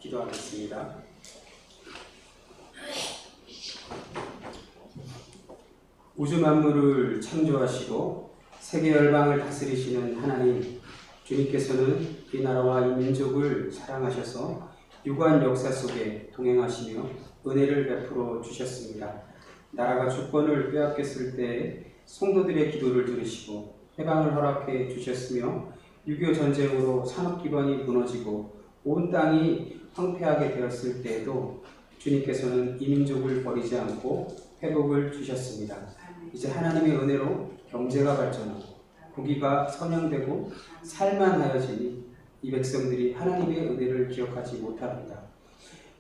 기도하겠습니다. 우주 만물을 창조하시고 세계 열방을 다스리시는 하나님, 주님께서는 이 나라와 이 민족을 사랑하셔서 유구한 역사 속에 동행하시며 은혜를 베풀어 주셨습니다. 나라가 주권을 빼앗겼을 때 성도들의 기도를 들으시고 해방을 허락해 주셨으며 6.25 전쟁으로 산업기반이 무너지고 온 땅이 황폐하게 되었을 때에도 주님께서는 이 민족을 버리지 않고 회복을 주셨습니다. 이제 하나님의 은혜로 경제가 발전하고 국위가 선양되고 살만하여지니 이 백성들이 하나님의 은혜를 기억하지 못합니다.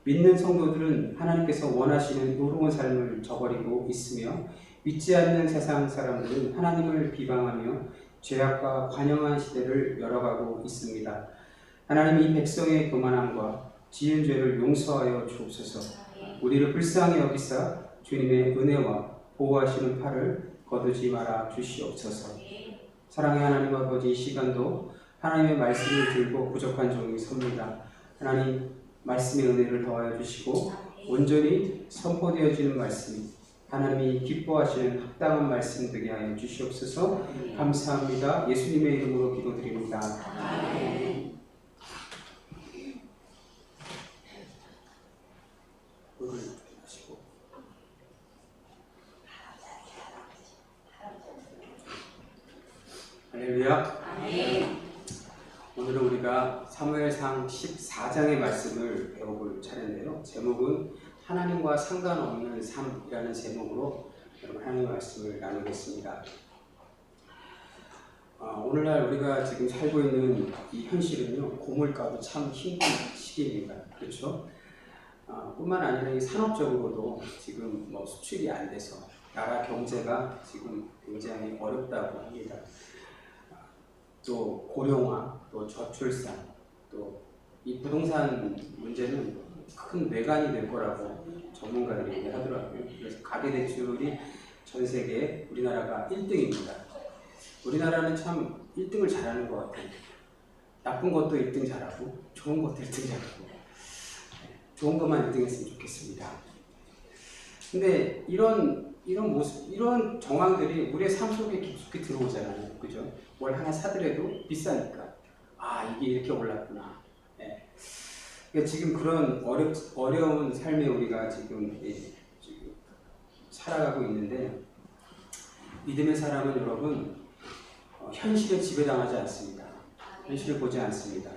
믿는 성도들은 하나님께서 원하시는 의로운 삶을 저버리고 있으며 믿지 않는 세상 사람들은 하나님을 비방하며 죄악과 관영한 시대를 열어가고 있습니다. 하나님 이 백성의 교만함과 지은 죄를 용서하여 주옵소서. 우리를 불쌍히 여기사 주님의 은혜와 보호하시는 팔을 거두지 말아 주시옵소서. 사랑의 하나님 아버지, 이 시간도 하나님의 말씀을 들고 부족한 종이 섭니다. 하나님 말씀의 은혜를 더하여 주시고 온전히 선포되어지는 말씀이 하나님이 기뻐하시는 합당한 말씀 되게 하여 주시옵소서. 감사합니다. 예수님의 이름으로 기도드립니다. 아멘. 할렐루야. 아멘. 오늘은 우리가 사무엘상 14장의 말씀을 배워볼 차례인데요. 제목은 하나님과 상관없는 삶이라는 제목으로 여러분 하나님의 말씀을 나누겠습니다. 오늘날 우리가 지금 살고 있는 이 현실은요, 고물가도 참 힘든 시기입니다. 그렇죠? 뿐만 아니라 이 산업적으로도 지금 수출이 안 돼서 나라 경제가 지금 굉장히 어렵다고 합니다. 또 고령화, 또 저출산, 또 이 부동산 문제는 큰 뇌관이 될 거라고 전문가들이 얘기하더라고요. 그래서 가계대출이 전 세계 우리나라가 1등입니다. 우리나라는 참 1등을 잘하는 것 같아요. 나쁜 것도 1등 잘하고 좋은 것도 1등 잘하고 좋은 것만 1등 했으면 좋겠습니다. 근데 이런 모습, 이런 정황들이 우리의 삶 속에 깊숙이 들어오잖아요. 그죠? 뭘 하나 사더라도 비싸니까. 이게 이렇게 올랐구나. 네. 그러니까 지금 그런 어려운 삶에 우리가 지금 살아가고 있는데, 믿음의 사람은 여러분, 현실에 지배당하지 않습니다. 현실을 보지 않습니다.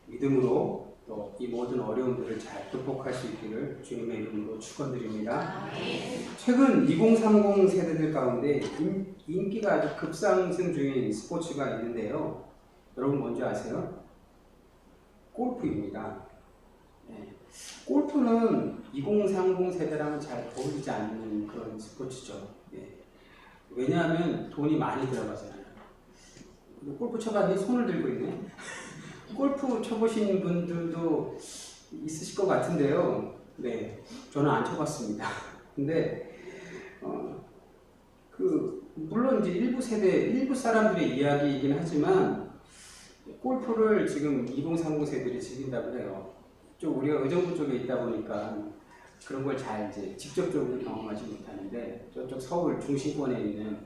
믿음으로 또 이 모든 어려움들을 잘 극복할 수 있기를 주님의 이름으로 축원드립니다. 최근 2030 세대들 가운데 인기가 아주 급상승 중인 스포츠가 있는데요. 여러분 뭔지 아세요? 골프입니다. 네. 골프는 2030 세대랑은 잘 어울리지 않는 그런 스포츠죠. 네. 왜냐하면 돈이 많이 들어가잖아요. 골프 쳐봤더니 손을 들고 있네. 골프 쳐보신 분들도 있으실 것 같은데요. 네, 저는 안 쳐봤습니다. 근데 물론 이제 일부 사람들의 이야기이긴 하지만 골프를 지금 2030 세대들이 즐긴다고 해요. 좀 우리가 의정부 쪽에 있다 보니까 그런 걸 잘 이제 직접적으로 경험하지 못하는데 저쪽 서울 중심권에 있는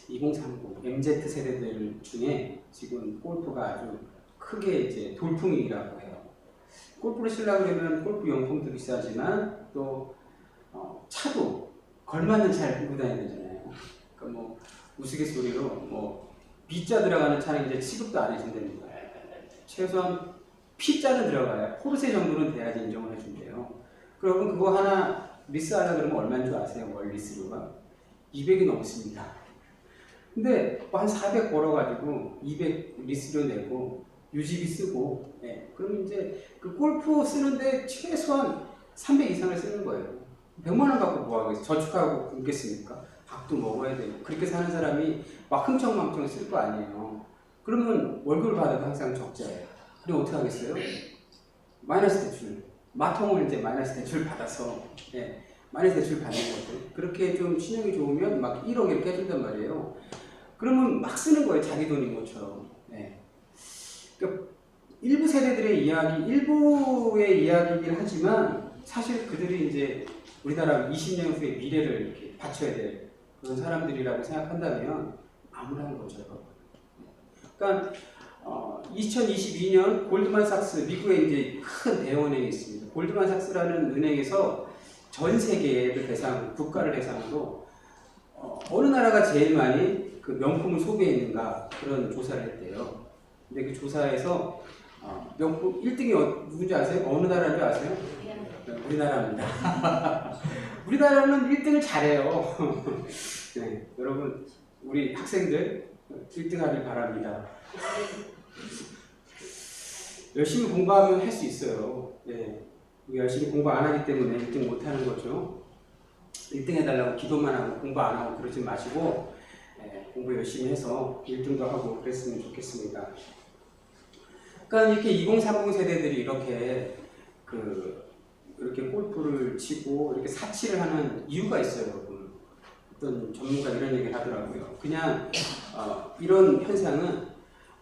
2030 MZ 세대들 중에 지금 골프가 아주 크게 이제 돌풍이라고 해요. 골프를 치려고 그러면 골프 용품도 비싸지만 또 차도 걸맞는 차를 끌고 다녀야 되잖아요. 그러니까 우스갯소리로 B자 들어가는 차는 이제 취급도 안 해준답니다. 최소한 P자는 들어가야 포르쉐 정도는 돼야지 인정을 해준대요. 그러면 그거 하나 리스하려 그러면 얼마인 줄 아세요? 월 리스료가 200이 넘습니다. 근데 한 400 벌어가지고 200 리스료 내고 유지비 쓰고, 네. 그럼 이제 그 골프 쓰는데 최소한 300 이상을 쓰는 거예요. 100만 원 갖고 뭐 하겠어요? 저축하고 굶겠습니까? 밥도 먹어야 되고. 그렇게 사는 사람이 막 흥청망청 쓸 거 아니에요. 그러면 월급을 받아도 항상 적자예요. 그럼 어떻게 하겠어요? 마이너스 대출. 마통을 이제 마이너스 대출 받아서, 네. 마이너스 대출 받는 것들. 그렇게 좀 신용이 좋으면 막 1억 이렇게 해준단 말이에요. 그러면 막 쓰는 거예요. 자기 돈인 것처럼. 네. 그러니까 일부 세대들의 이야기, 일부의 이야기이긴 하지만 사실 그들이 이제 우리나라 20년 후의 미래를 이렇게 바쳐야 될 그런 사람들이라고 생각한다면 암울한 거죠. 그러니까 2022년 골드만삭스, 미국에 이제 큰 대은행이 있습니다. 골드만삭스라는 은행에서 전 세계의 대상, 국가를 대상으로 어느 나라가 제일 많이 그 명품을 소비했는가 그런 조사를 했대요. 근데 그 조사에서 명품 1등이 누군지 아세요? 어느 나라인 줄 아세요? 우리나라입니다. 우리나라는 1등을 잘해요. 네, 여러분 우리 학생들 1등 하길 바랍니다. 열심히 공부하면 할 수 있어요. 네, 열심히 공부 안 하기 때문에 1등 못 하는 거죠. 1등 해달라고 기도만 하고 공부 안 하고 그러지 마시고 공부 열심히 해서 1등도 하고 그랬으면 좋겠습니다. 그러니까 이렇게 2030 세대들이 이렇게 이렇게 골프를 치고 이렇게 사치를 하는 이유가 있어요, 여러분. 어떤 전문가 이런 얘기를 하더라고요. 그냥 이런 현상은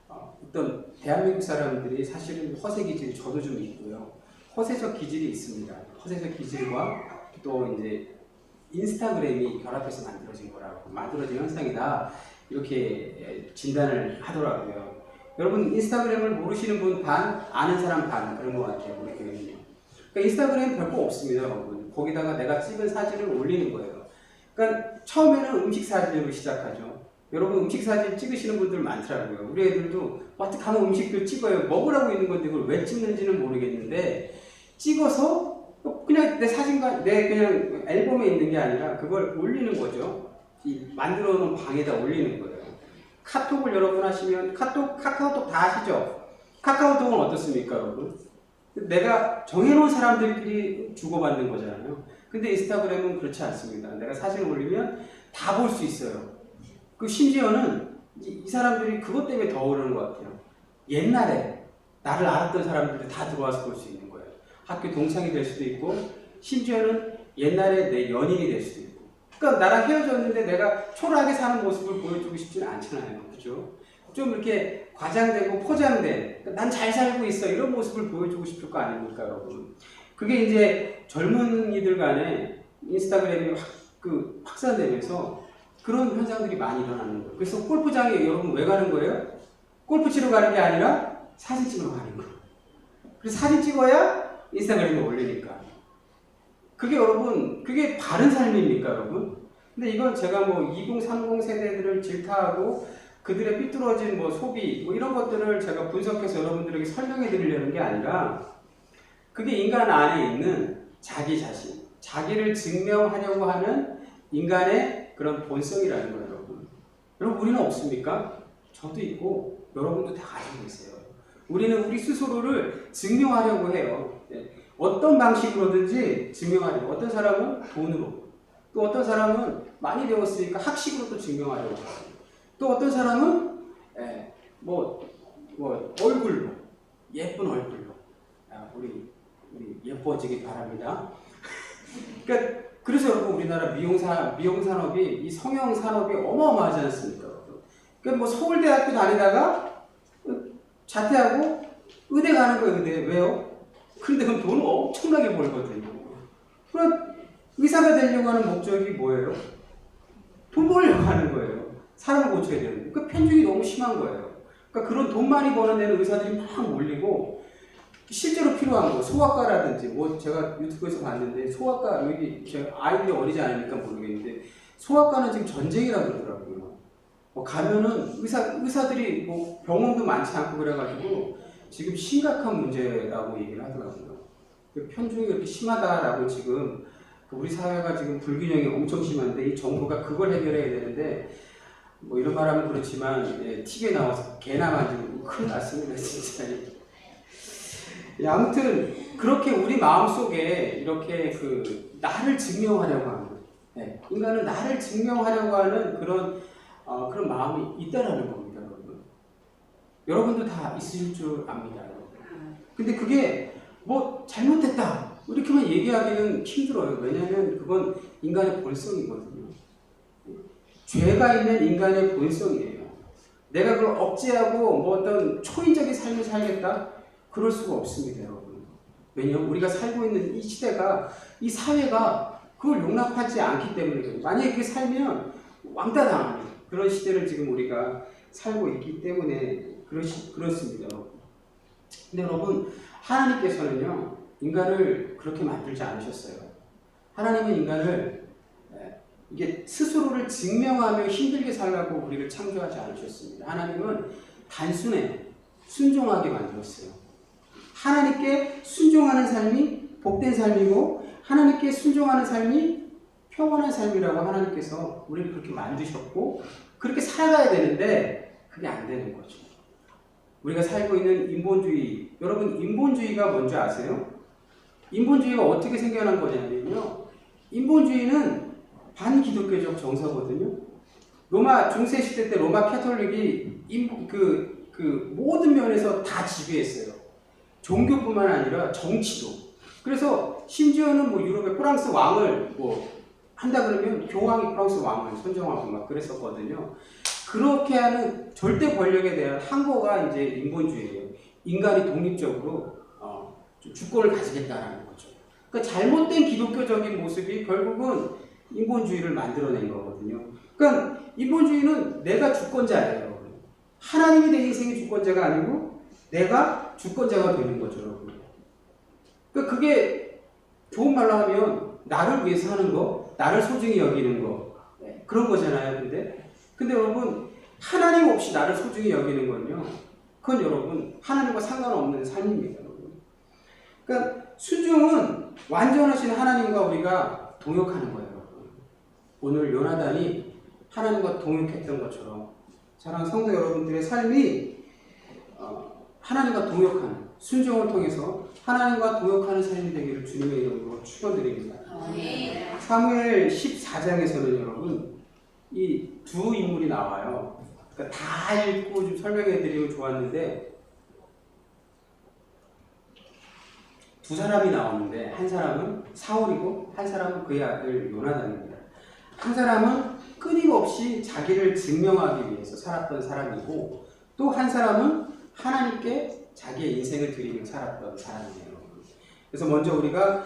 어떤 대한민국 사람들이 사실은 허세 기질이 저도 좀 있고요. 허세적 기질이 있습니다. 허세적 기질과 또 이제 인스타그램이 결합해서 만들어진 현상이다. 이렇게 진단을 하더라고요. 여러분 인스타그램을 모르시는 분 반, 아는 사람 반 그런 것 같아요. 우리 교회는요. 그러니까 인스타그램 별거 없습니다, 여러분. 거기다가 내가 찍은 사진을 올리는 거예요. 그러니까 처음에는 음식 사진으로 시작하죠. 여러분 음식 사진 찍으시는 분들 많더라고요. 우리 애들도 어떻게 하면 음식도 찍어요. 먹으라고 있는 건데 그걸 왜 찍는지는 모르겠는데 찍어서 그냥 내 사진과 내 그냥 앨범에 있는 게 아니라 그걸 올리는 거죠. 만들어 놓은 방에다 올리는 거예요. 카톡을 여러분 하시면 카카오톡 다 아시죠? 카카오톡은 어떻습니까, 여러분? 내가 정해놓은 사람들끼리 주고받는 거잖아요. 근데 인스타그램은 그렇지 않습니다. 내가 사진을 올리면 다 볼 수 있어요. 심지어는 이 사람들이 그것 때문에 더 그러는 것 같아요. 옛날에 나를 알았던 사람들이 다 들어와서 볼 수 있는 거예요. 학교 동창이 될 수도 있고 심지어는 옛날에 내 연인이 될 수도 있고. 그러니까 나랑 헤어졌는데 내가 초라하게 사는 모습을 보여주고 싶지는 않잖아요. 그죠? 좀 이렇게 과장되고 포장된, 난 잘 살고 있어 이런 모습을 보여주고 싶을 거 아닙니까, 여러분? 그게 이제 젊은이들 간에 인스타그램이 확산되면서 그런 현상들이 많이 일어나는 거예요. 그래서 골프장에 여러분 왜 가는 거예요? 골프 치러 가는 게 아니라 사진 찍으러 가는 거예요. 그래서 사진 찍어야 인스타그램에 올리니까. 그게 여러분, 그게 바른 삶입니까, 여러분? 근데 이건 제가 2030 세대들을 질타하고 그들의 삐뚤어진 소비 이런 것들을 제가 분석해서 여러분들에게 설명해 드리려는 게 아니라 그게 인간 안에 있는 자기 자신, 자기를 증명하려고 하는 인간의 그런 본성이라는 거예요, 여러분. 여러분, 우리는 없습니까? 저도 있고 여러분도 다 가지고 있어요. 우리는 우리 스스로를 증명하려고 해요. 어떤 방식으로든지 증명하려고. 어떤 사람은 돈으로, 또 어떤 사람은 많이 배웠으니까 학식으로 또 증명하려고 하고, 또 어떤 사람은 얼굴로, 예쁜 얼굴로 우리 예뻐지기 바랍니다. 그러니까 그래서 여러분 우리나라 미용 산업이 이 성형 산업이 어마어마하지 않습니까? 그러니까 서울대학교 다니다가 자퇴하고 의대 가는 거예요. 의대 왜요? 그런데 그럼 돈을 엄청나게 벌거든요. 그럼 의사가 되려고 하는 목적이 뭐예요? 돈 벌려고 하는 거예요. 사람을 고쳐야 되는데 그 편중이 너무 심한 거예요. 그러니까 그런 돈 많이 버는 데는 의사들이 막 몰리고 실제로 필요한 거 소아과라든지 제가 유튜브에서 봤는데 소아과 여기 제가 아이들이 어리지 않으니까 모르겠는데 소아과는 지금 전쟁이라고 그러더라고요. 가면은 의사들이 병원도 많지 않고 그래가지고 지금 심각한 문제라고 얘기를 하더라고요. 편중이 그렇게 심하다라고 지금 우리 사회가 지금 불균형이 엄청 심한데 이 정부가 그걸 해결해야 되는데 이런 말하면 그렇지만 TV에 나와서 개나 만지고 큰일 났습니다 진짜. 아무튼 그렇게 우리 마음속에 이렇게 나를 증명하려고 하는 인간은 나를 증명하려고 하는 그런 마음이 있다라는 겁니다, 여러분. 여러분도 다 있을 줄 압니다, 여러분. 근데 그게 잘못됐다 이렇게만 얘기하기는 힘들어요. 왜냐하면 그건 인간의 본성이거든요. 죄가 있는 인간의 본성이에요. 내가 그걸 억제하고 어떤 초인적인 삶을 살겠다? 그럴 수가 없습니다, 여러분. 왜냐하면 우리가 살고 있는 이 시대가, 이 사회가 그걸 용납하지 않기 때문에 그래요. 만약에 그게 살면 왕따 당하는 그런 시대를 지금 우리가 살고 있기 때문에 그렇습니다, 여러분. 근데 여러분, 하나님께서는요, 인간을 그렇게 만들지 않으셨어요. 하나님은 인간을 이게 스스로를 증명하며 힘들게 살라고 우리를 창조하지 않으셨습니다. 하나님은 단순해 순종하게 만들었어요. 하나님께 순종하는 삶이 복된 삶이고 하나님께 순종하는 삶이 평온한 삶이라고 하나님께서 우리를 그렇게 만드셨고 그렇게 살아가야 되는데 그게 안 되는 거죠. 우리가 살고 있는 인본주의, 여러분 인본주의가 뭔지 아세요? 인본주의가 어떻게 생겨난 거냐면요, 인본주의는 반기독교적 정서거든요. 로마 중세시대 때 로마 캐톨릭이 모든 면에서 다 지배했어요. 종교뿐만 아니라 정치도. 그래서 심지어는 뭐 유럽의 프랑스 왕을 한다 그러면 교황이 프랑스 왕을 선정하고 막 그랬었거든요. 그렇게 하는 절대 권력에 대한 항거가 이제 인본주의예요. 인간이 독립적으로 주권을 가지겠다라는 거죠. 그러니까 잘못된 기독교적인 모습이 결국은 인본주의를 만들어낸 거거든요. 그러니까 인본주의는 내가 주권자예요. 하나님이 내 인생의 주권자가 아니고 내가 주권자가 되는 거죠, 여러분. 그러니까 그게 좋은 말로 하면 나를 위해서 하는 거, 나를 소중히 여기는 거, 그런 거잖아요. 근데 여러분, 하나님 없이 나를 소중히 여기는 건요, 그건 여러분 하나님과 상관없는 삶입니다, 여러분. 그러니까 순종은 완전하신 하나님과 우리가 동역하는 거예요, 여러분. 오늘 요나단이 하나님과 동역했던 것처럼 사랑하는 성도 여러분들의 삶이 하나님과 동역하는 순종을 통해서 하나님과 동역하는 삶이 되기를 주님의 이름으로 축원드립니다. 사무엘 14장에서는 여러분 이 두 인물이 나와요. 그러니까 다 읽고 좀 설명해드리면 좋았는데 두 사람이 나오는데 한 사람은 사울이고 한 사람은 그의 아들 요나단입니다. 한 사람은 끊임없이 자기를 증명하기 위해서 살았던 사람이고 또 한 사람은 하나님께 자기의 인생을 드리며 살았던 사람이에요. 그래서 먼저 우리가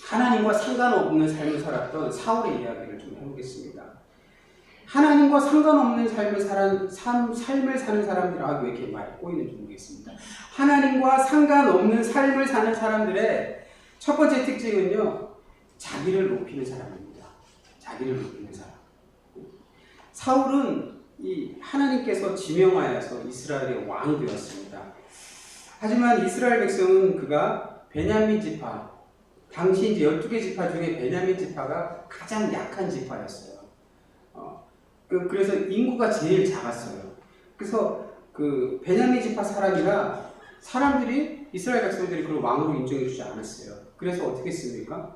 하나님과 상관없는 삶을 살았던 사울의 이야기를 좀 해보겠습니다. 하나님과 상관없는 삶을 사는 사람들, 왜 이렇게 많이 꼬이는지 모르겠습니다. 하나님과 상관없는 삶을 사는 사람들의 첫 번째 특징은요, 자기를 높이는 사람입니다. 자기를 높이는 사람. 사울은 이 하나님께서 지명하여서 이스라엘의 왕이 되었습니다. 하지만 이스라엘 백성은 그가 베냐민 지파, 당시 이제 12개 지파 중에 베냐민 지파가 가장 약한 지파였어요. 그래서 인구가 제일 작았어요. 그래서 그 베냐민 지파 사람이라 사람들이 이스라엘 백성들이 그걸 왕으로 인정해주지 않았어요. 그래서 어떻게 했습니까?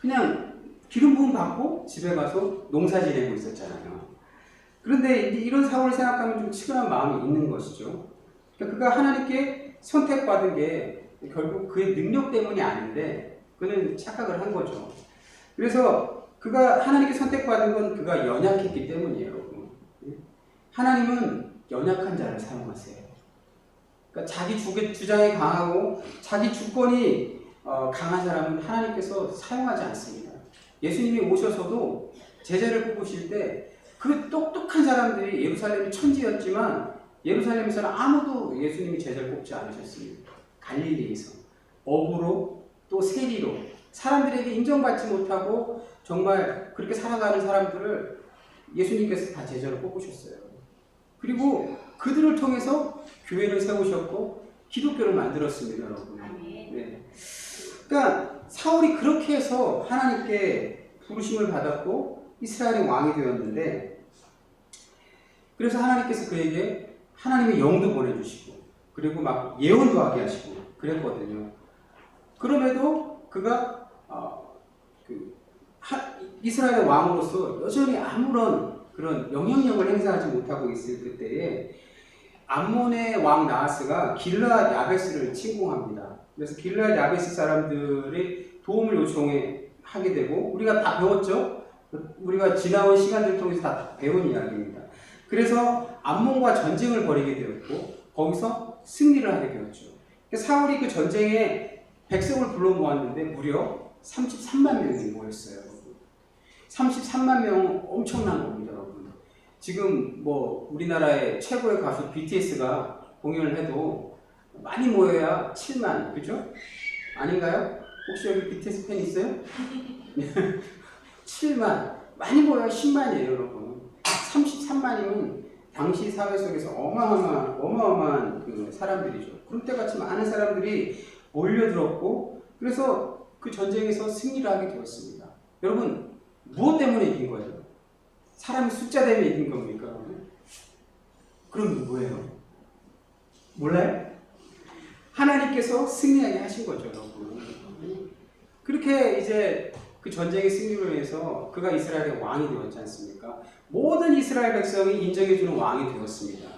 그냥 기름 부음 받고 집에 가서 농사 지내고 있었잖아요. 그런데 이런 사울을 생각하면 좀 치근한 마음이 있는 것이죠. 그러니까 그가 하나님께 선택받은 게 결국 그의 능력 때문이 아닌데 그는 착각을 한 거죠. 그래서 그가 하나님께 선택받은 건 그가 연약했기 때문이에요, 여러분. 하나님은 연약한 자를 사용하세요. 그러니까 자기 주장이 강하고 자기 주권이 강한 사람은 하나님께서 사용하지 않습니다. 예수님이 오셔서도 제자를 뽑으실 때 그 똑똑한 사람들이 예루살렘이 천지였지만 예루살렘에서는 아무도 예수님이 제자를 뽑지 않으셨습니다. 갈릴리에서 업으로 또 세리로 사람들에게 인정받지 못하고 정말 그렇게 살아가는 사람들을 예수님께서 다 제자로 뽑으셨어요. 그리고 그들을 통해서 교회를 세우셨고 기독교를 만들었습니다, 여러분. 네. 그러니까 사울이 그렇게 해서 하나님께 부르심을 받았고 이스라엘의 왕이 되었는데, 그래서 하나님께서 그에게 하나님의 영도 보내주시고 그리고 막 예언도 하게 하시고 그랬거든요. 그럼에도 그가 이스라엘의 왕으로서 여전히 아무런 그런 영향력을 행사하지 못하고 있을 그때에 암몬의 왕 나하스가 길르앗 야베스를 침공합니다. 그래서 길르앗 야베스 사람들의 도움을 요청하게 되고, 우리가 다 배웠죠? 우리가 지나온 시간들 통해서 다 배운 이야기입니다. 그래서 암몬과 전쟁을 벌이게 되었고 거기서 승리를 하게 되었죠. 사울이 그 전쟁에 백성을 불러 모았는데 무려 33만 명이 모였어요. 33만 명 엄청난 겁니다, 여러분. 지금 뭐 우리나라의 최고의 가수 BTS가 공연을 해도 많이 모여야 7만, 그죠? 아닌가요? 혹시 여기 BTS 팬 있어요? 7만, 많이 모여야 10만이에요, 여러분. 33만이면 당시 사회 속에서 어마어마한 그 사람들이죠. 그런 때같이 많은 사람들이 몰려들었고, 그래서 그 전쟁에서 승리를 하게 되었습니다. 여러분, 무엇 때문에 이긴 거예요? 사람의 숫자 때문에 이긴 겁니까? 그럼 누구예요? 몰라요? 하나님께서 승리하게 하신 거죠, 여러분. 그렇게 이제 그 전쟁의 승리로 인해서 그가 이스라엘의 왕이 되었지 않습니까? 모든 이스라엘 백성이 인정해주는 왕이 되었습니다.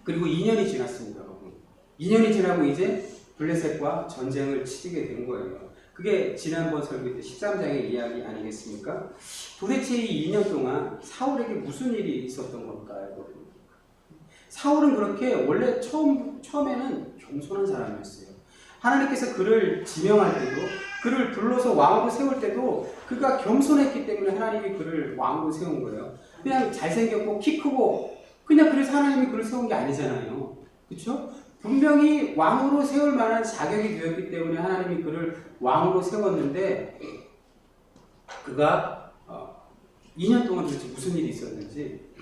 그리고 2년이 지났습니다, 여러분. 2년이 지나고 이제 블레셋과 전쟁을 치르게 된 거예요. 그게 지난번 설교 때 13장의 이야기 아니겠습니까? 도대체 이 2년 동안 사울에게 무슨 일이 있었던 걸까요, 여러분? 사울은 그렇게 원래 처음에는 겸손한 사람이었어요. 하나님께서 그를 지명할 때도, 그를 불러서 왕으로 세울 때도 그가 겸손했기 때문에 하나님이 그를 왕으로 세운 거예요. 그냥 잘생겼고 키 크고 그냥 그래서 하나님이 그를 세운 게 아니잖아요. 그렇죠? 분명히 왕으로 세울 만한 자격이 되었기 때문에 하나님이 그를 왕으로 세웠는데, 그가 2년 동안 도대체 무슨 일이 있었는지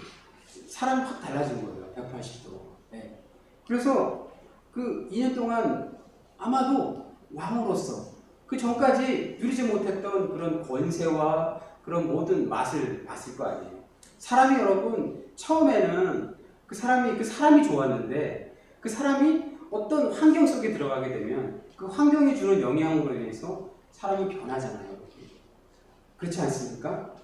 사람이 확 달라진 거예요. 180도. 네. 그래서 그 2년 동안 아마도 왕으로서 그 전까지 누리지 못했던 그런 권세와 그런 모든 맛을 봤을 거 아니에요. 사람이 여러분 처음에는 그 사람이 좋았는데 그 사람이 어떤 환경 속에 들어가게 되면 그 환경이 주는 영향으로 인해서 사람이 변하잖아요. 그렇지 않습니까?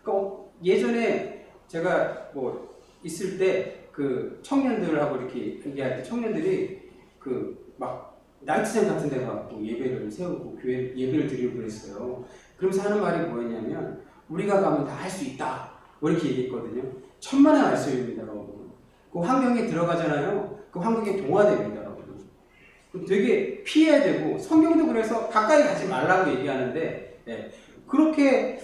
그러니까 예전에 제가 뭐 있을 때 그 청년들하고 이렇게 얘기할 때 청년들이 그 막 나이트장 같은 데 가고 예배를 세우고 교회 예배를 드리고 그랬어요. 그러면서 하는 말이 뭐였냐면 우리가 가면 다 할 수 있다. 뭐 이렇게 얘기했거든요. 천만의 말씀입니다, 여러분. 그 환경에 들어가잖아요. 그 환경에 동화됩니다, 여러분. 되게 피해야 되고 성경도 그래서 가까이 가지 말라고 얘기하는데, 네. 그렇게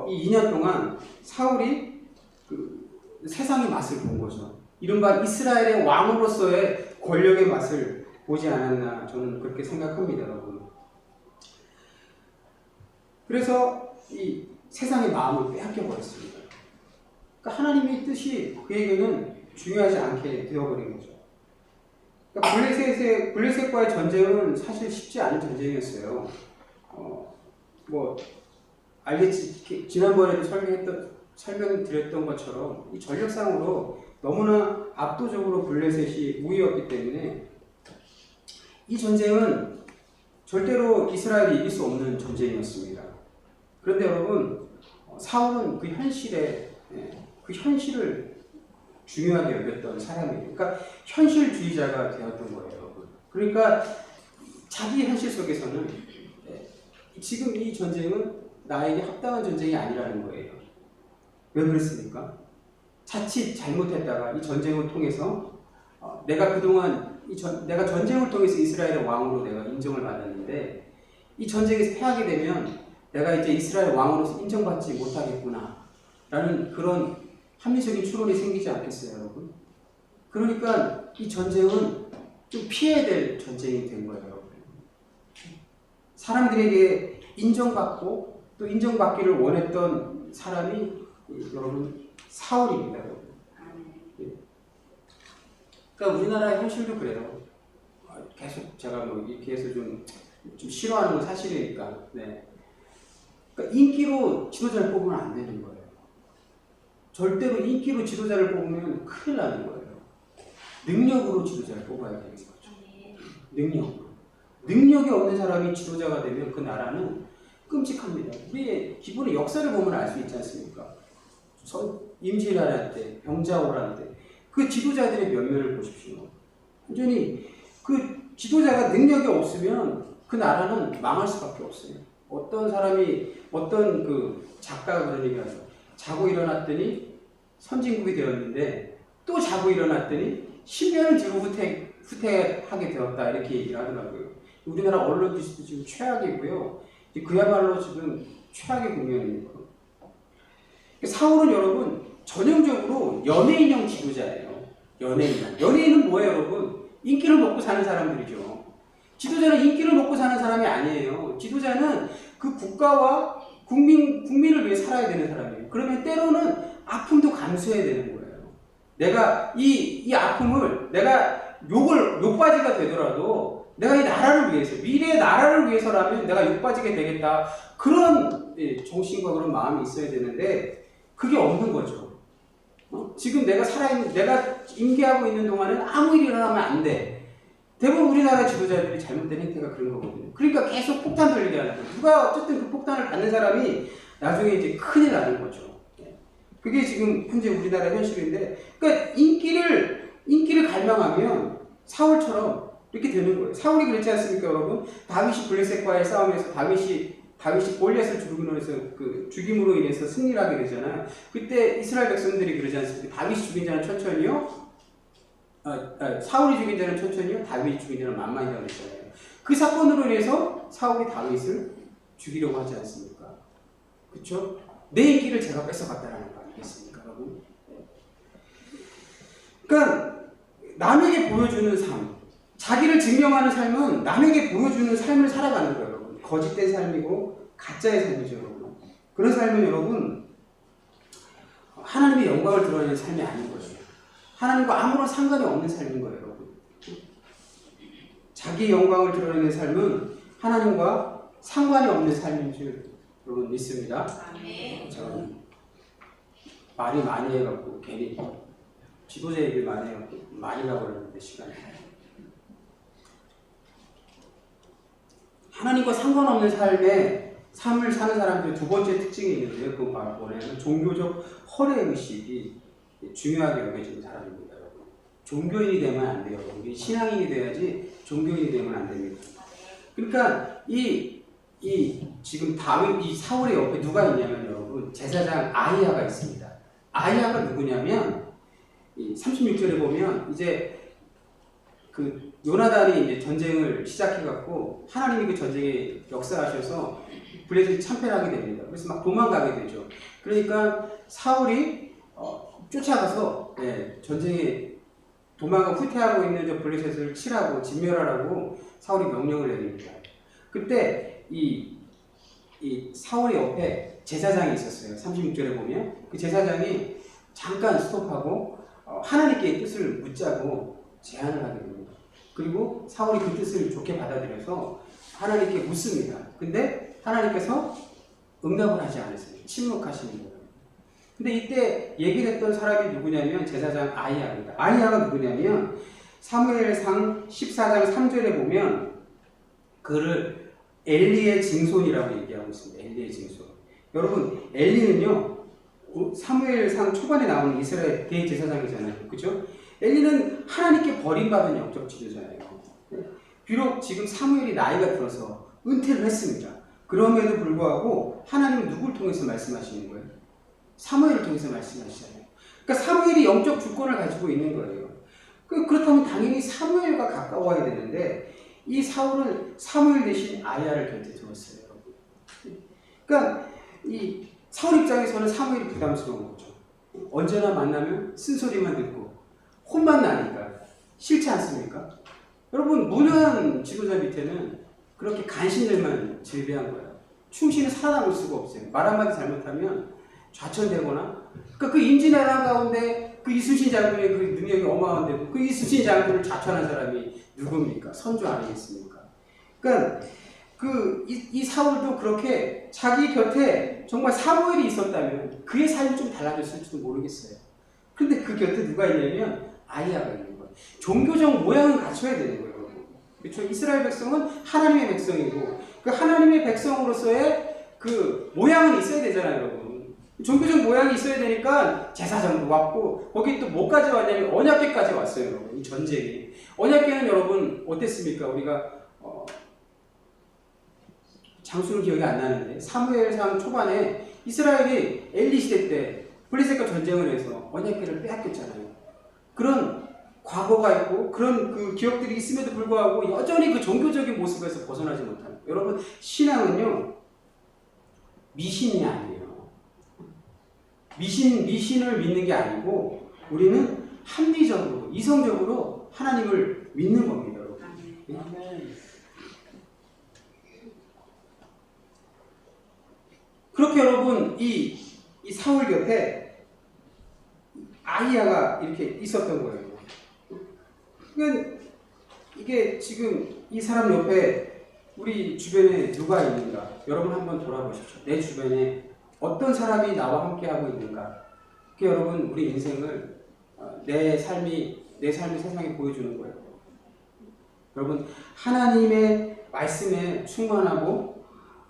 이 2년 동안 사울이 그 세상의 맛을 본 거죠. 이른바 이스라엘의 왕으로서의 권력의 맛을 보지 않았나 저는 그렇게 생각합니다, 여러분. 그래서 이 세상의 마음을 빼앗겨 버렸습니다. 그러니까 하나님의 뜻이 그에게는 중요하지 않게 되어버린 거죠. 그러니까 블레셋과의 전쟁은 사실 쉽지 않은 전쟁이었어요. 뭐 알겠지, 지난번에도 설명드렸던 것처럼 이 전력상으로 너무나 압도적으로 블레셋이 우위였기 때문에 이 전쟁은 절대로 이스라엘이 이길 수 없는 전쟁이었습니다. 그런데 여러분, 사울은 그 현실을 중요하게 여겼던 사람이에요. 그러니까 현실주의자가 되었던 거예요, 여러분. 그러니까 자기 현실 속에서는 지금 이 전쟁은 나에게 합당한 전쟁이 아니라는 거예요. 왜 그랬습니까? 자칫 잘못했다가 이 전쟁을 통해서 내가 그동안 내가 전쟁을 통해서 이스라엘의 왕으로 내가 인정을 받았는데 이 전쟁에서 패하게 되면 내가 이제 이스라엘 왕으로서 인정받지 못하겠구나 라는 그런 합리적인 추론이 생기지 않겠어요, 여러분? 그러니까 이 전쟁은 좀 피해야 될 전쟁이 된 거예요, 여러분. 사람들에게 인정받고 또 인정받기를 원했던 사람이 여러분 사울입니다, 여러분. 그러니까 우리나라의 현실도 그래요. 계속 제가 뭐 이렇게 해서 좀 싫어하는 건 사실이니까. 네. 그러니까 인기로 지도자를 뽑으면 안 되는 거예요. 절대로 인기로 지도자를 뽑으면 큰일 나는 거예요. 능력으로 지도자를 뽑아야 되는 거죠. 능력으로. 능력이 없는 사람이 지도자가 되면 그 나라는 끔찍합니다. 우리의 기본의 역사를 보면 알 수 있지 않습니까? 임진왜란 때, 병자호란 때, 그 지도자들의 면면을 보십시오. 완전히 그 지도자가 능력이 없으면 그 나라는 망할 수밖에 없어요. 어떤 그 작가가 그런 얘기를 하죠. 자고 일어났더니 선진국이 되었는데 또 자고 일어났더니 10년을 뒤로 후퇴하게 되었다 이렇게 얘기를 하더라고요. 우리나라 언론도 지금 최악이고요. 그야말로 지금 최악의 국면입니다. 사울은 여러분 전형적으로 연예인형 지도자예요. 연예인은 뭐예요, 여러분? 인기를 먹고 사는 사람들이죠. 지도자는 인기를 먹고 사는 사람이 아니에요. 지도자는 그 국가와 국민을 위해 살아야 되는 사람이에요. 그러면 때로는 아픔도 감수해야 되는 거예요. 내가 이 아픔을 내가 욕바지가 되더라도 내가 이 나라를 위해서, 미래의 나라를 위해서라면 내가 욕바지게 되겠다. 그런 정신과 그런 마음이 있어야 되는데 그게 없는 거죠. 지금 내가 임기하고 있는 동안은 아무 일이 일어나면 안 돼. 대부분 우리나라 지도자들이 잘못된 행태가 그런 거거든요. 그러니까 계속 폭탄 돌리게 하는 거예요. 누가 어쨌든 그 폭탄을 받는 사람이 나중에 이제 큰일 나는 거죠. 그게 지금 현재 우리나라 현실인데, 그러니까 인기를 갈망하면 사울처럼 이렇게 되는 거예요. 사울이 그랬지 않습니까, 여러분? 다윗이 블레셋과의 싸움에서 다윗이 골리앗을 죽임으로 인해서 승리를 하게 되잖아요. 그때 이스라엘 백성들이 그러지 않습니까? 다윗이 죽인 자는 천천히요. 사울이 죽인 자는 천천히요. 다윗이 죽인 자는 만만히라고 그랬잖아요. 그 사건으로 인해서 사울이 다윗을 죽이려고 하지 않습니까? 그렇죠? 내 인기를 제가 뺏어갔다라는 거 아니겠습니까, 여러분? 그러니까 남에게 보여주는 삶, 자기를 증명하는 삶은 남에게 보여주는 삶을 살아가는 거예요, 여러분. 거짓된 삶이고 가짜의 삶이죠, 여러분. 그런 삶은 여러분 하나님의 영광을 드러내는 삶이 아닌 거예요. 하나님과 아무런 상관이 없는 삶인 거예요, 여러분. 자기 영광을 드러내는 삶은 하나님과 상관이 없는 삶인 줄 여러분 믿습니다. 저는 말이 많이 해갖고 괜히 지도자 얘기를 많이 해갖고 많이 가버렸는데 시간이. 하나님과 상관없는 삶을 사는 사람들의 두 번째 특징이 있는데요. 그건 바로 뭐냐면 종교적 허례의식이 중요하게 여겨지는 사람입니다. 여러분. 종교인이 되면 안 돼요. 여러분. 신앙인이 돼야지 종교인이 되면 안 됩니다. 그러니까 지금 이 사울의 옆에 누가 있냐면 여러분 제사장 아히야가 있습니다. 아히야가 누구냐면 36절에 보면 이제 그 요나단이 이제 전쟁을 시작해갖고 하나님이 그 전쟁에 역사하셔서 블레셋이 참패를 하게 됩니다. 그래서 막 도망가게 되죠. 그러니까 사울이 쫓아가서 전쟁에 도망가 후퇴하고 있는 저 블레셋을 칠하고 진멸하라고 사울이 명령을 내립니다. 그때 이 사울의 옆에 제사장이 있었어요. 36절에 보면 그 제사장이 잠깐 스톱하고 하나님께 뜻을 묻자고 제안을 하게 됩니다. 그리고 사울이 그 뜻을 좋게 받아들여서 하나님께 묻습니다. 근데 하나님께서 응답을 하지 않으세요. 침묵하시는 거예요. 근데 이때 얘기했던 사람이 누구냐면 제사장 아히야입니다. 아히야가 누구냐면 사무엘상 14장 3절에 보면 그를 엘리의 증손이라고 얘기하고 있습니다. 엘리의 증손. 여러분 엘리는요 사무엘상 초반에 나오는 이스라엘 대제사장이잖아요. 그죠? 엘리는 하나님께 버림받은 영적 지도자예요. 비록 지금 사무엘이 나이가 들어서 은퇴를 했습니다. 그럼에도 불구하고 하나님은 누굴 통해서 말씀하시는 거예요? 사무엘을 통해서 말씀하시잖아요. 그러니까 사무엘이 영적 주권을 가지고 있는 거예요. 그렇다면 당연히 사무엘과 가까워야 되는데 이 사울은 사무엘 대신 아히야를 곁에 두었어요. 그러니까 이 사울 입장에서는 사무엘이 부담스러운 거죠. 언제나 만나면 쓴소리만 듣고 혼만 나니까 싫지 않습니까? 여러분 무능한 지도자 밑에는 그렇게 간신들만 즐비한 거예요. 충신은 살아남을 수가 없어요. 말 한마디 잘못하면 좌천되거나 그러니까 그 임진왜란 가운데 그 이순신 장군의 그 능력이 어마어마한데도 그 이순신 장군을 좌천한 사람이 누굽니까? 선조 아니겠습니까? 그러니까 이 사울도 그렇게 자기 곁에 정말 사무엘이 있었다면 그의 삶이 좀 달라졌을지도 모르겠어요. 근데 그 곁에 누가 있냐면 아히야가 있는 거예요. 종교적 모양은 갖춰야 되는 거예요. 그렇죠? 이스라엘 백성은 하나님의 백성이고 그 하나님의 백성으로서의 그 모양은 있어야 되잖아요, 여러분. 종교적 모양이 있어야 되니까 제사장도 왔고 거기 또 뭐까지 왔냐면 언약궤까지 왔어요, 여러분. 이 전쟁이. 언약궤는 여러분 어땠습니까? 우리가 장수는 기억이 안 나는데 사무엘상 초반에 이스라엘이 엘리 시대 때 블레셋과 전쟁을 해서 언약궤를 빼앗겼잖아요. 그런 과거가 있고 그런 그 기억들이 있음에도 불구하고 여전히 그 종교적인 모습에서 벗어나지 못합니다. 여러분, 신앙은요 미신이 아니에요. 미신을 믿는 게 아니고 우리는 합리적으로 이성적으로 하나님을 믿는 겁니다. 여러분. 그렇게 여러분 이 사울 곁에 아히야가 이렇게 있었던 거예요. 그러니까 이게 지금 이 사람 옆에 우리 주변에 누가 있는가? 여러분 한번 돌아보십시오. 내 주변에 어떤 사람이 나와 함께하고 있는가? 그 여러분 우리 인생을 내 삶이 세상에 보여주는 거예요. 여러분 하나님의 말씀에 충만하고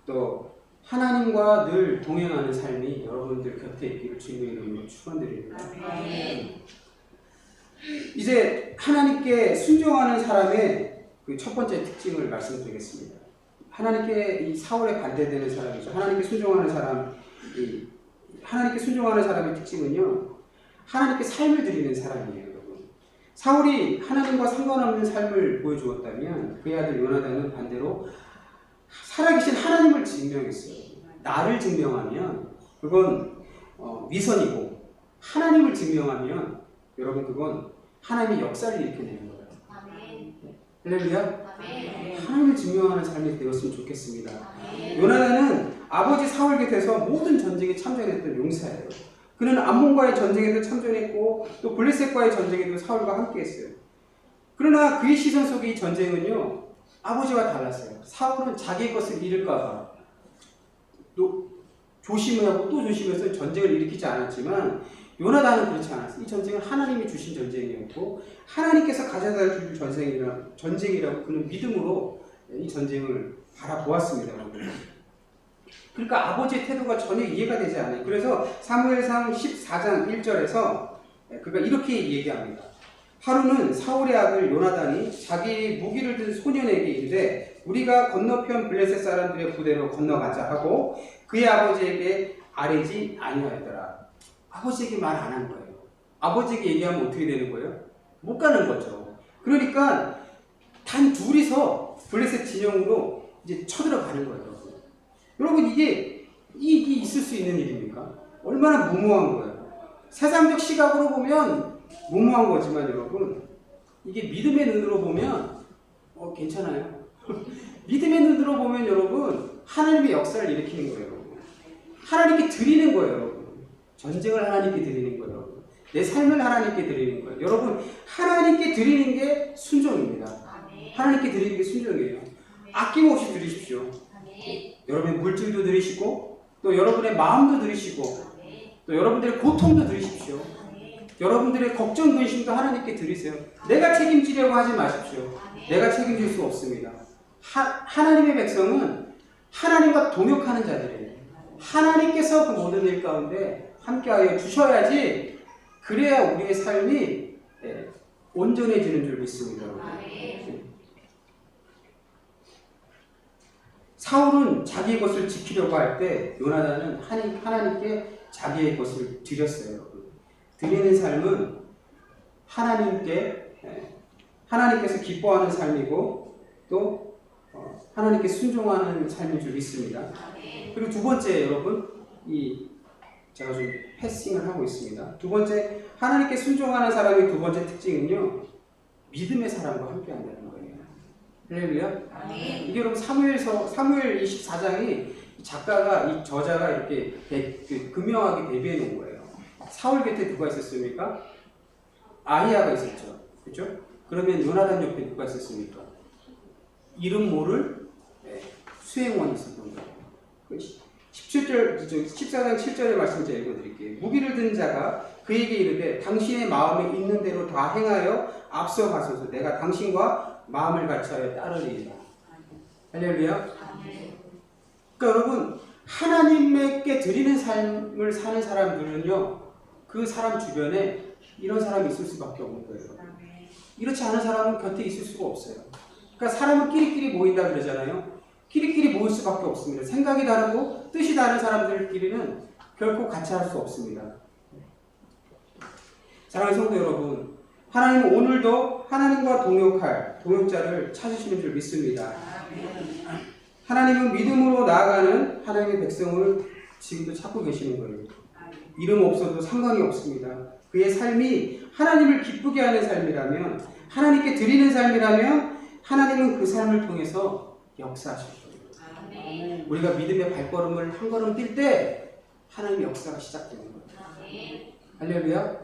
또 하나님과 늘 동행하는 삶이 여러분들 곁에 있기를 주님의 이름으로 축원드립니다. 이제 하나님께 순종하는 사람의 그 첫 번째 특징을 말씀드리겠습니다. 하나님께 이 사울에 반대되는 사람이죠. 하나님께 순종하는 사람의 특징은요, 하나님께 삶을 드리는 사람이에요, 여러분. 사울이 하나님과 상관없는 삶을 보여주었다면 그의 아들 요나단은 반대로 살아계신 하나님을 증명했어요. 나를 증명하면 그건 위선이고, 하나님을 증명하면 여러분 그건 하나님의 역사를 일으켜내는 거예요. 할렐루야. 하나님을 증명하는 삶이 되었으면 좋겠습니다. 요나단은 아버지 사울 곁에서 모든 전쟁에 참전했던 용사예요. 그는 암몬과의 전쟁에도 참전했고 또 블레셋과의 전쟁에도 사울과 함께했어요. 그러나 그의 시선 속의 이 전쟁은요, 아버지와 달랐어요. 사울은 자기의 것을 잃을까봐 또 조심하고 또 조심해서 전쟁을 일으키지 않았지만 요나단은 그렇지 않았어요. 이 전쟁은 하나님이 주신 전쟁이었고 하나님께서 가져다 줄 전쟁이라고 그는 믿음으로 이 전쟁을 바라보았습니다. 그러니까 아버지의 태도가 전혀 이해가 되지 않아요. 그래서 사무엘상 14장 1절에서 그가 이렇게 얘기합니다. 하루는 사울의 아들 요나단이 자기 무기를 든 소년에게 이르되 우리가 건너편 블레셋 사람들의 부대로 건너가자 하고 그의 아버지에게 아뢰지 아니하였더라. 아버지에게 말 안 한 거예요. 아버지에게 얘기하면 어떻게 되는 거예요? 못 가는 거죠. 그러니까 단 둘이서 블레셋 진영으로 이제 쳐들어가는 거예요. 여러분 이게 있을 수 있는 일입니까? 얼마나 무모한 거예요. 세상적 시각으로 보면 무모한 거지만 여러분 이게 믿음의 눈으로 보면 괜찮아요. 믿음의 눈으로 보면 여러분 하나님의 역사를 일으키는 거예요. 여러분. 하나님께 드리는 거예요. 여러분. 전쟁을 하나님께 드리는 거예요. 여러분. 내 삶을 하나님께 드리는 거예요. 여러분 하나님께 드리는 게 순종입니다. 하나님께 드리는 게 순종이에요. 아낌없이 드리십시오. 여러분의 물질도 드리시고 또 여러분의 마음도 드리시고 또 여러분들의 고통도 드리십시오. 여러분들의 걱정, 근심도 하나님께 드리세요. 내가 책임지려고 하지 마십시오. 내가 책임질 수 없습니다. 하나님의 백성은 하나님과 동역하는 자들이에요. 하나님께서 그 모든 일 가운데 함께하여 주셔야지 그래야 우리의 삶이 온전해지는 줄 믿습니다. 사울은 자기의 것을 지키려고 할 때 요나단은 하나님께 자기의 것을 드렸어요. 드리는 삶은 하나님께서 기뻐하는 삶이고 또 하나님께 순종하는 삶인 줄 믿습니다. 그리고 두 번째 여러분 제가 좀 패싱을 하고 있습니다. 두 번째 하나님께 순종하는 사람의 두 번째 특징은요, 믿음의 사람과 함께한다는 거예요. 할렐루야. 이게 여러분 사무엘 24장이 이 저자가 이렇게 극명하게 대비해 놓은 거예요. 사울 곁에 누가 있었습니까? 아히야가 있었죠. 그렇죠? 그러면 요나단 옆에 누가 있었습니까? 이름 모를 수행원이 있었던 거예요. 14장 7절의 말씀 제가 읽어드릴게요. 무기를 든 자가 그에게 이르되 당신의 마음에 있는 대로 다 행하여 앞서가소서. 내가 당신과 마음을 같이하여 따르리이다. 할렐루야. 그러니까 여러분 하나님께 드리는 삶을 사는 사람들은요, 그 사람 주변에 이런 사람이 있을 수밖에 없는 거예요. 이렇지 않은 사람은 곁에 있을 수가 없어요. 그러니까 사람은 끼리끼리 모인다 그러잖아요. 끼리끼리 모일 수밖에 없습니다. 생각이 다르고 뜻이 다른 사람들끼리는 결코 같이 할 수 없습니다. 사랑하는 성도 여러분, 하나님은 오늘도 하나님과 동역할 동역자를 찾으시는 줄 믿습니다. 하나님은 믿음으로 나아가는 하나님의 백성을 지금도 찾고 계시는 거예요. 이름 없어도 상관이 없습니다. 그의 삶이 하나님을 기쁘게 하는 삶이라면, 하나님께 드리는 삶이라면 하나님은 그 삶을 통해서 역사하실 거예요. 우리가 믿음의 발걸음을 한 걸음 뛸 때 하나님의 역사가 시작되는 거예요. 할렐루야.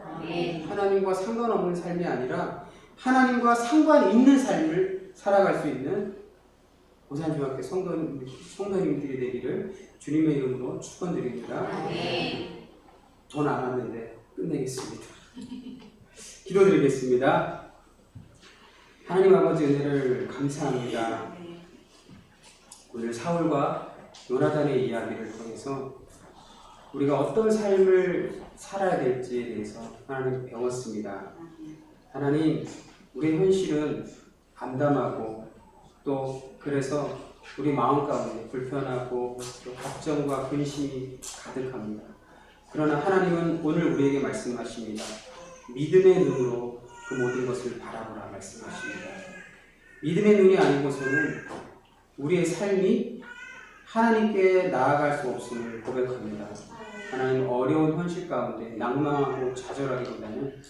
하나님과 상관없는 삶이 아니라 하나님과 상관 있는 삶을 살아갈 수 있는 고산중학교 성도님들이 되기를 주님의 이름으로 축원드립니다. 돈 안 왔는데 끝내겠습니다. 기도드리겠습니다. 하나님 아버지 은혜를 감사합니다. 오늘 사울과 요나단의 이야기를 통해서 우리가 어떤 삶을 살아야 될지에 대해서 하나님 배웠습니다. 하나님, 우리의 현실은 암담하고 또 그래서 우리 마음 가운데 불편하고 또 걱정과 근심이 가득합니다. 그러나 하나님은 오늘 우리에게 말씀하십니다. 믿음의 눈으로 그 모든 것을 바라보라 말씀하십니다. 믿음의 눈이 아니고서는 우리의 삶이 하나님께 나아갈 수 없음을 고백합니다. 하나님, 어려운 현실 가운데 낭망하고 좌절하기보다는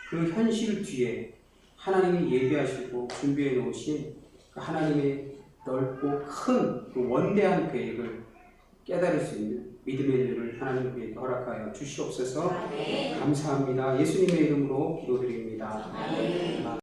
그 현실 뒤에 하나님이 예비하시고 준비해 놓으신 그 하나님의 넓고 큰 그 원대한 계획을 깨달을 수 있는 믿음의 눈을 하나님 우리에게 허락하여 주시옵소서. 감사합니다. 예수님의 이름으로 기도드립니다.